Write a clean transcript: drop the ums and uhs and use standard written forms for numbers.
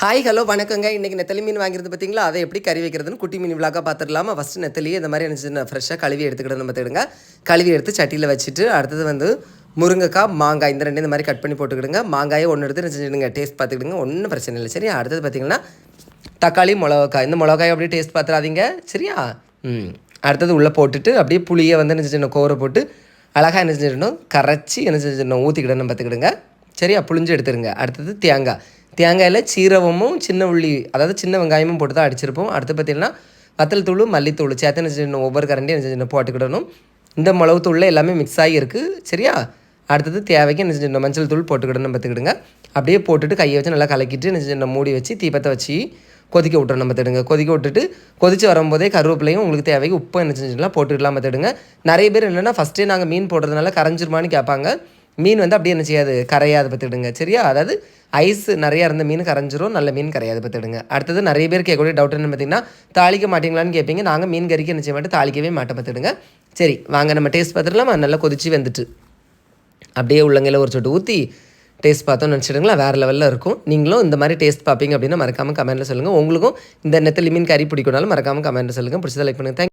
Hi hello வணக்கங்க. இன்றைக்கி நெத்தலி மீன் வாங்கிறது பார்த்தீங்களா, அதை எப்படி கறி வைக்கிறதுன்னு குட்டி மீன் விழாக்காக பார்த்துடலாமா. ஃபஸ்ட்டு நெத்தலியே இந்த மாதிரி என்ன ஃப்ரெஷ்ஷாக கழுவி எடுத்துக்கிட்டு பார்த்துக்கிடுங்க. கழுவி எடுத்து சட்டியில் வச்சுட்டு அடுத்தது முருங்கைக்காய் மாங்காய் இந்த ரெண்டு இந்த மாதிரி கட் பண்ணி போட்டுக்கிடுங்க. மாங்காயை ஒன்று எடுத்து செஞ்சுடுங்க, டேஸ்ட் பார்த்துக்கிடுங்க, ஒன்றும் பிரச்சனை இல்லை சரியா. அடுத்தது பார்த்திங்கன்னா தக்காளி மிளகாய், இந்த மிளகாய் அப்படியே டேஸ்ட் பார்த்துடாதீங்க சரியா. அடுத்தது உள்ளே போட்டுட்டு அப்படியே புளியை என்ன செஞ்சிடணும், கோரை போட்டு அழகாக என்ன செஞ்சிடணும், கரைச்சி என்ன செஞ்சிடணும், ஊற்றிக்கிடணும் பார்த்துக்கிடுங்க சரியா. புளிஞ்சு எடுத்துருங்க. அடுத்தது தேங்காயில் சீரகமும் சின்ன உள்ளி, அதாவது சின்ன வெங்காயமும் போட்டு தான் அடிச்சிருப்போம். அடுத்து பார்த்திங்கன்னா வத்தல் தூள் மல்லித்தூள் சேர்த்து என்ன செஞ்சிடணும், ஒவ்வொரு கரண்டியும் என்ன செஞ்சிடணும் போட்டுக்கிடணும். இந்த மிளகு தூளில் எல்லாமே மிக்ஸ் ஆகி இருக்குது சரியா. அடுத்தது தேவைக்கு என்ன செஞ்சிடணும், மஞ்சள் தூள் போட்டுக்கிடணும் பார்த்துக்கிடுங்க. அப்படியே போட்டுட்டு கையை வச்சு நல்லா கலக்கிட்டு என்ன செஞ்சிடணும், மூடி வச்சு தீபத்தை வச்சு கொதிக்க விட்டுறணும் பார்த்துடுங்க. கொதிக்க விட்டுட்டு கொதித்து வரும்போதே கருவேப்பிலையும் உங்களுக்கு தேவைக்கு உப்பு என்ன செஞ்சிடலாம் போட்டுக்கலாம் பார்த்துடுங்க. நிறைய பேர் என்னென்னா ஃபஸ்ட்டே நாங்கள் மீன் போடுறதுனால கரைஞ்சிருமான்னு கேட்பாங்க. மீன் அப்படியே என்ன செய்யாது, கரையாது பார்த்துடுங்க சரியா. அதாவது ஐஸ் நிறையா இருந்த மீன் கரைஞ்சிரும், நல்ல மீன் கரையாது பார்த்துடுங்க. அடுத்தது நிறைய பேர் கேட்கக்கூடிய டவுட் என்ன பார்த்தீங்கன்னா, தாளிக்க மாட்டீங்களான்னு கேட்பீங்க. நாங்கள் மீன் கறிக்கு என்ன செய்ய மாட்டோம், தாளிக்கவே மாட்டோம் பார்த்துடுங்க. சரி வாங்க நம்ம டேஸ்ட் பார்த்துடலாமா. நல்லா கொதிச்சு வந்துட்டு அப்படியே உள்ளங்கையில் ஒரு சொட்டு ஊற்றி டேஸ்ட் பார்த்தோன்னு நினச்சிடுங்களா, வேறு லெவலில் இருக்கும். நீங்களும் இந்த மாதிரி டேஸ்ட் பார்ப்பீங்க அப்படின்னா மறக்காமல் கமெண்ட்டில் சொல்லுங்கள். உங்களுக்கும் இந்த நெத்தலி மீன் கறி பிடிக்கணும்னாலும் மறக்காமல் கமெண்ட்டில் சொல்லுங்கள். பிடிச்சதை லைக் பண்ணுங்கள்.